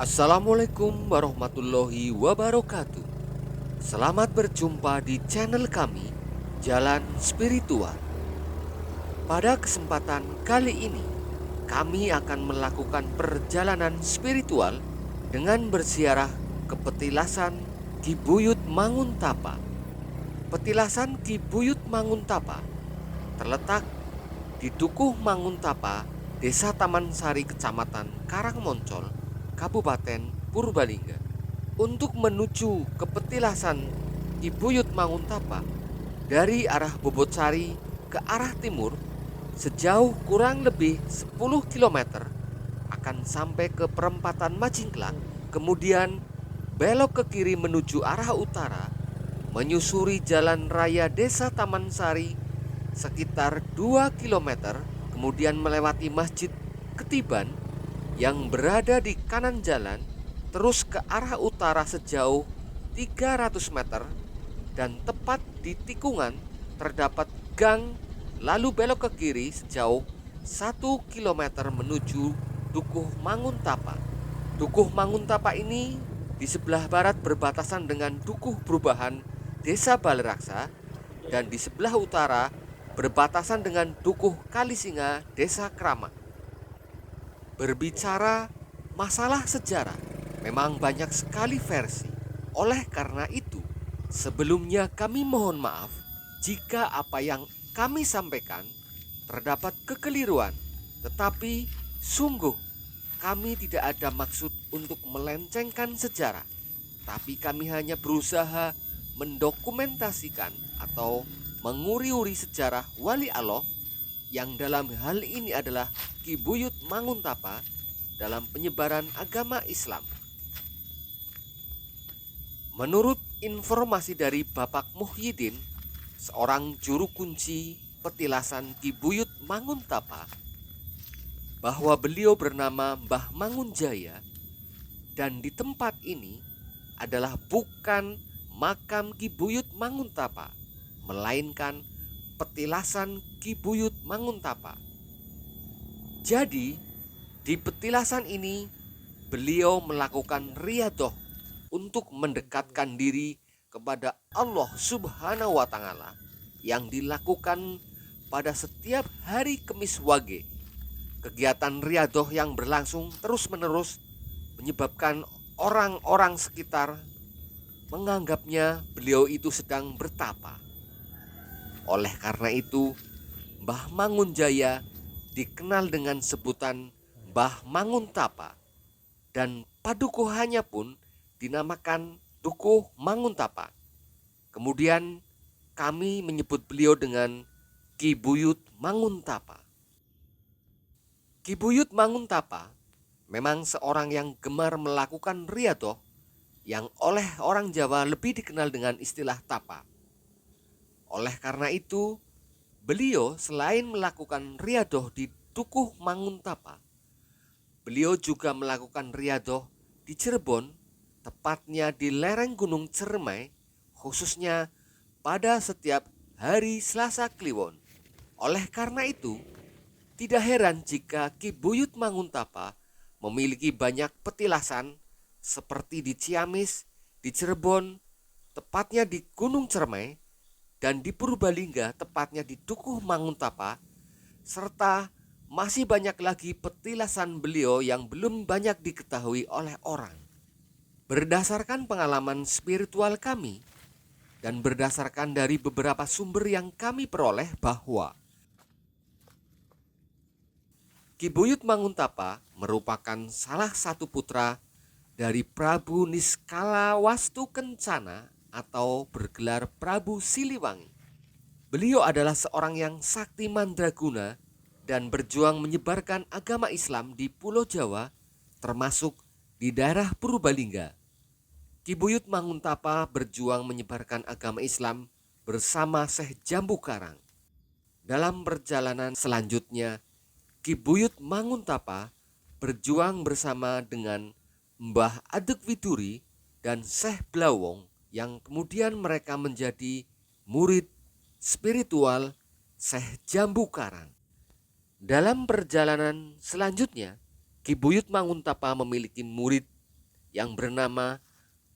Assalamualaikum warahmatullahi wabarakatuh. Selamat berjumpa di channel kami, Jalan Spiritual. Pada kesempatan kali ini, kami akan melakukan perjalanan spiritual dengan berziarah ke petilasan Ki Buyut Manguntapa. Petilasan Ki Buyut Manguntapa terletak di Dukuh Manguntapa, Desa Taman Sari, Kecamatan Karangmoncol, Kabupaten Purbalingga. Untuk menuju ke petilasan Ki Buyut Manguntapa dari arah Bobotsari ke arah timur sejauh kurang lebih 10 km akan sampai ke perempatan Majingklak, kemudian belok ke kiri menuju arah utara, menyusuri jalan raya Desa Taman Sari sekitar 2 km, kemudian melewati Masjid Ketiban yang berada di kanan jalan, terus ke arah utara sejauh 300 meter, dan tepat di tikungan terdapat gang, lalu belok ke kiri sejauh 1 km menuju Dukuh Manguntapa. Dukuh Manguntapa ini di sebelah barat berbatasan dengan Dukuh Perubahan Desa Baleraksa, dan di sebelah utara berbatasan dengan Dukuh Kalisinga Desa Kramat. Berbicara masalah sejarah, memang banyak sekali versi. Oleh karena itu, sebelumnya kami mohon maaf jika apa yang kami sampaikan terdapat kekeliruan. Tetapi sungguh kami tidak ada maksud untuk melencengkan sejarah, tapi kami hanya berusaha mendokumentasikan atau menguri-uri sejarah Wali Allah yang dalam hal ini adalah Ki Buyut Manguntapa dalam penyebaran agama Islam. Menurut informasi dari Bapak Muhyiddin, seorang juru kunci petilasan Ki Buyut Manguntapa, bahwa beliau bernama Mbah Mangunjaya, dan di tempat ini adalah bukan makam Ki Buyut Manguntapa, melainkan petilasan Ki Buyut Manguntapa. Jadi, di petilasan ini beliau melakukan riyadhah untuk mendekatkan diri kepada Allah Subhanahu wa taala yang dilakukan pada setiap hari Kemis Wage. Kegiatan riyadhah yang berlangsung terus-menerus menyebabkan orang-orang sekitar menganggapnya beliau itu sedang bertapa. Oleh karena itu, Mbah Mangunjaya dikenal dengan sebutan Mbah Manguntapa, dan padukuhannya pun dinamakan Dukuh Manguntapa. Kemudian kami menyebut beliau dengan Ki Buyut Manguntapa. Ki Buyut Manguntapa memang seorang yang gemar melakukan riyadhah yang oleh orang Jawa lebih dikenal dengan istilah tapa. Oleh karena itu, beliau selain melakukan riyadhah di Dukuh Manguntapa, beliau juga melakukan riyadhah di Cirebon, tepatnya di lereng Gunung Cermai, khususnya pada setiap hari Selasa Kliwon. Oleh karena itu, tidak heran jika Ki Buyut Manguntapa memiliki banyak petilasan seperti di Ciamis, di Cirebon, tepatnya di Gunung Cermai, dan di Purbalingga, tepatnya di Dukuh Manguntapa, serta masih banyak lagi petilasan beliau yang belum banyak diketahui oleh orang. Berdasarkan pengalaman spiritual kami dan berdasarkan dari beberapa sumber yang kami peroleh, bahwa Ki Buyut Manguntapa merupakan salah satu putra dari Prabu Niskala Wastu Kencana atau bergelar Prabu Siliwangi. Beliau adalah seorang yang sakti mandraguna dan berjuang menyebarkan agama Islam di Pulau Jawa, termasuk di daerah Purbalingga. Ki Buyut Manguntapa berjuang menyebarkan agama Islam bersama Syekh Jambu Karang. Dalam perjalanan selanjutnya, Ki Buyut Manguntapa berjuang bersama dengan Mbah Adek Widuri dan Syekh Blawong, yang kemudian mereka menjadi murid spiritual Syekh Jambu Karang. Dalam perjalanan selanjutnya, Ki Buyut Manguntapa memiliki murid yang bernama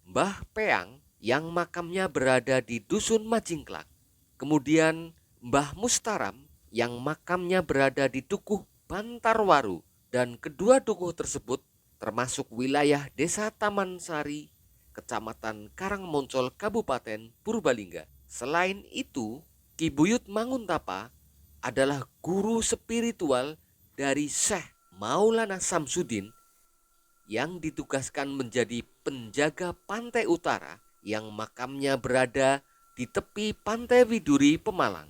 Mbah Peang yang makamnya berada di Dusun Majingklak. Kemudian Mbah Mustaram yang makamnya berada di Dukuh Bantarwaru, dan kedua dukuh tersebut termasuk wilayah Desa Taman Sari, Kecamatan Karangmoncol, Kabupaten Purbalingga. Selain itu, Ki Buyut Manguntapa adalah guru spiritual dari Syekh Maulana Samsudin yang ditugaskan menjadi penjaga pantai utara yang makamnya berada di tepi Pantai Widuri, Pemalang.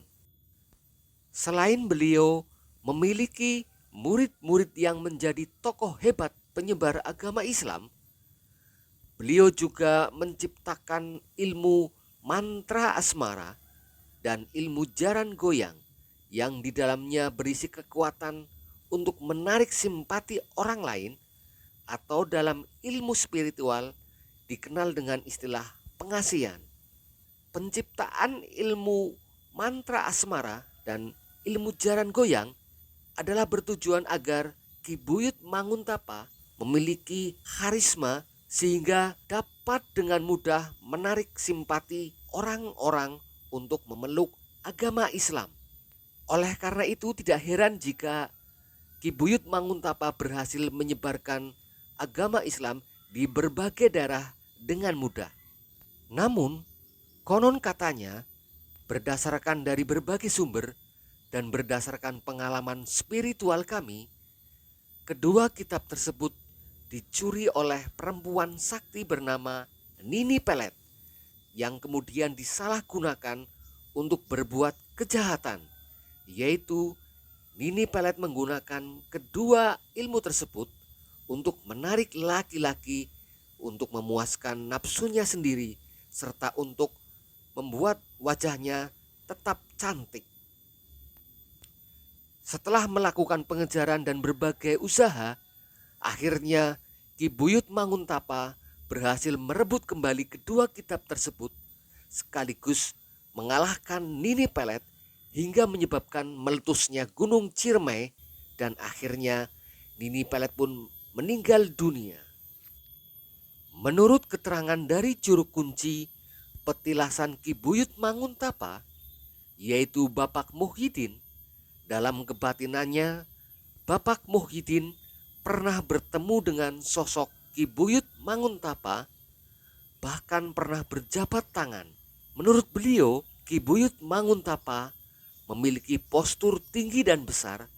Selain beliau memiliki murid-murid yang menjadi tokoh hebat penyebar agama Islam, beliau juga menciptakan ilmu mantra asmara dan ilmu jaran goyang yang di dalamnya berisi kekuatan untuk menarik simpati orang lain, atau dalam ilmu spiritual dikenal dengan istilah pengasihan. Penciptaan ilmu mantra asmara dan ilmu jaran goyang adalah bertujuan agar Ki Buyut Manguntapa memiliki karisma sehingga dapat dengan mudah menarik simpati orang-orang untuk memeluk agama Islam. Oleh karena itu tidak heran jika Ki Buyut Manguntapa berhasil menyebarkan agama Islam di berbagai daerah dengan mudah. Namun, konon katanya, berdasarkan dari berbagai sumber dan berdasarkan pengalaman spiritual kami, kedua kitab tersebut dicuri oleh perempuan sakti bernama Nini Pelet yang kemudian disalahgunakan untuk berbuat kejahatan, yaitu Nini Pelet menggunakan kedua ilmu tersebut untuk menarik laki-laki untuk memuaskan nafsunya sendiri serta untuk membuat wajahnya tetap cantik. Setelah melakukan pengejaran dan berbagai usaha, akhirnya Ki Buyut Manguntapa berhasil merebut kembali kedua kitab tersebut sekaligus mengalahkan Nini Pelet hingga menyebabkan meletusnya Gunung Ciremai, dan akhirnya Nini Pelet pun meninggal dunia. Menurut keterangan dari juru kunci petilasan Ki Buyut Manguntapa, yaitu Bapak Muhyiddin, dalam kebatinannya Bapak Muhyiddin pernah bertemu dengan sosok Ki Buyut Manguntapa, bahkan pernah berjabat tangan. Menurut beliau, Ki Buyut Manguntapa memiliki postur tinggi dan besar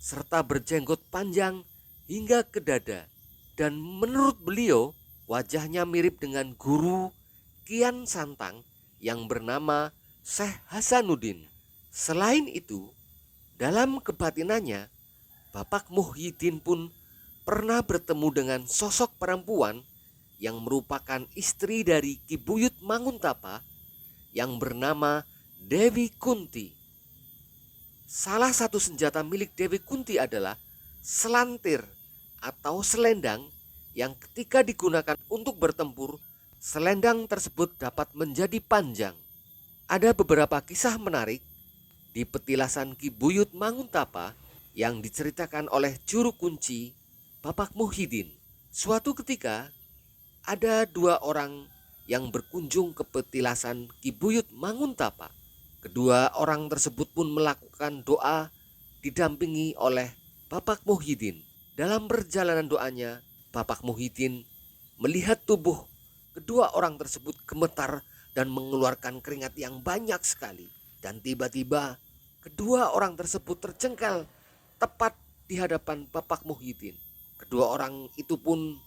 serta berjenggot panjang hingga ke dada, dan menurut beliau wajahnya mirip dengan guru Kian Santang yang bernama Syekh Hasanuddin. Selain itu, dalam kebatinannya Bapak Muhyiddin pun pernah bertemu dengan sosok perempuan yang merupakan istri dari Ki Buyut Manguntapa yang bernama Dewi Kunti. Salah satu senjata milik Dewi Kunti adalah selantir atau selendang yang ketika digunakan untuk bertempur, selendang tersebut dapat menjadi panjang. Ada beberapa kisah menarik di petilasan Ki Buyut Manguntapa yang diceritakan oleh juru kunci Bapak Muhyiddin. Suatu ketika ada dua orang yang berkunjung ke petilasan Ki Buyut Manguntapa. Kedua orang tersebut pun melakukan doa didampingi oleh Bapak Muhyiddin. Dalam perjalanan doanya, Bapak Muhyiddin melihat tubuh kedua orang tersebut gemetar dan mengeluarkan keringat yang banyak sekali. Dan tiba-tiba kedua orang tersebut terjengkel tepat di hadapan Bapak Muhyiddin. Kedua orang itu pun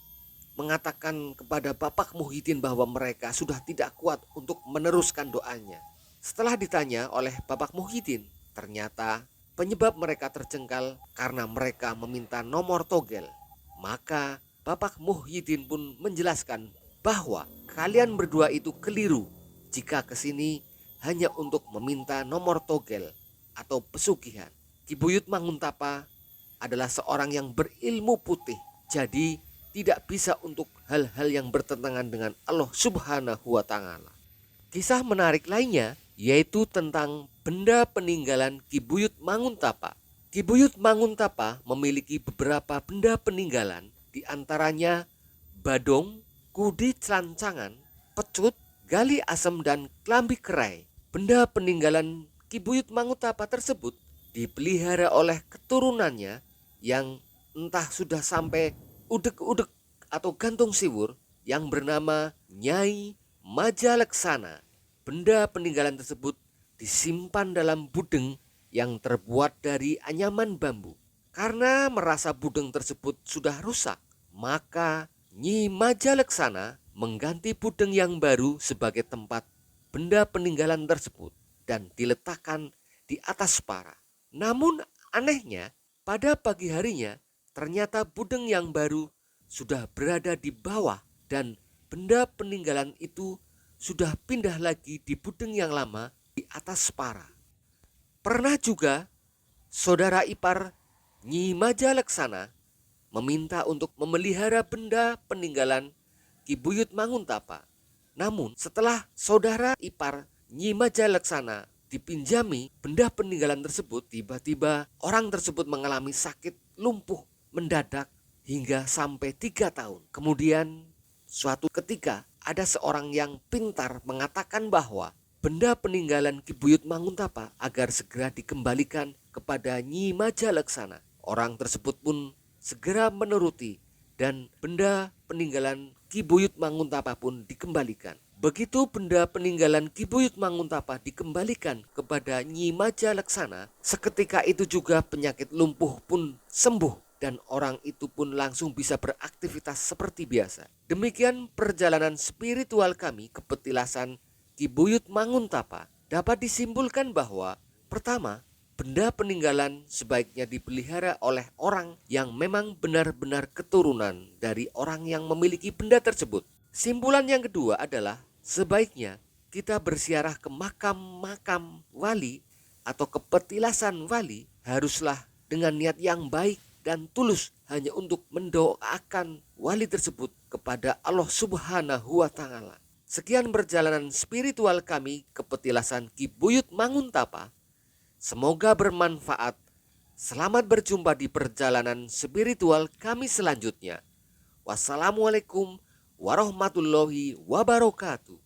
mengatakan kepada Bapak Muhyiddin bahwa mereka sudah tidak kuat untuk meneruskan doanya. Setelah ditanya oleh Bapak Muhyiddin, ternyata penyebab mereka terjengkel karena mereka meminta nomor togel. Maka Bapak Muhyiddin pun menjelaskan bahwa kalian berdua itu keliru jika kesini hanya untuk meminta nomor togel atau pesugihan. Ki Buyut Manguntapa adalah seorang yang berilmu putih, jadi tidak bisa untuk hal-hal yang bertentangan dengan Allah Subhanahu wa Ta'ala. Kisah menarik lainnya yaitu tentang benda peninggalan Ki Buyut Manguntapa. Ki Buyut Manguntapa memiliki beberapa benda peninggalan, di antaranya badong kudi celancangan, pecut, gali asem, dan klambi kerai. Benda peninggalan Ki Buyut Mangutapa tersebut dipelihara oleh keturunannya yang entah sudah sampai udek-udek atau gantung siwur yang bernama Nyai Majaleksana. Benda peninggalan tersebut disimpan dalam budeng yang terbuat dari anyaman bambu. Karena merasa budeng tersebut sudah rusak, maka Nyi Majaleksana mengganti budeng yang baru sebagai tempat benda peninggalan tersebut dan diletakkan di atas para. Namun anehnya, pada pagi harinya ternyata budeng yang baru sudah berada di bawah dan benda peninggalan itu sudah pindah lagi di budeng yang lama di atas para. Pernah juga saudara ipar Nyi Majaleksana meminta untuk memelihara benda peninggalan Ki Buyut Manguntapa. Namun setelah saudara ipar Nyi Majaleksana dipinjami benda peninggalan tersebut, tiba-tiba orang tersebut mengalami sakit lumpuh mendadak hingga sampai 3 tahun. Kemudian suatu ketika ada seorang yang pintar mengatakan bahwa benda peninggalan Ki Buyut Manguntapa agar segera dikembalikan kepada Nyi Majaleksana. Orang tersebut pun segera menuruti dan benda peninggalan Ki Buyut Manguntapa pun dikembalikan. Begitu benda peninggalan Ki Buyut Manguntapa dikembalikan kepada Nyi Majaleksana, seketika itu juga penyakit lumpuh pun sembuh dan orang itu pun langsung bisa beraktivitas seperti biasa. Demikian perjalanan spiritual kami ke petilasan Ki Buyut Manguntapa. Dapat disimpulkan bahwa pertama, benda peninggalan sebaiknya dipelihara oleh orang yang memang benar-benar keturunan dari orang yang memiliki benda tersebut. Simpulan yang kedua adalah sebaiknya kita berziarah ke makam-makam wali atau ke petilasan wali haruslah dengan niat yang baik dan tulus hanya untuk mendoakan wali tersebut kepada Allah Subhanahu wa Ta'ala. Sekian perjalanan spiritual kami ke petilasan Ki Buyut Manguntapa. Semoga bermanfaat. Selamat berjumpa di perjalanan spiritual kami selanjutnya. Wassalamualaikum warahmatullahi wabarakatuh.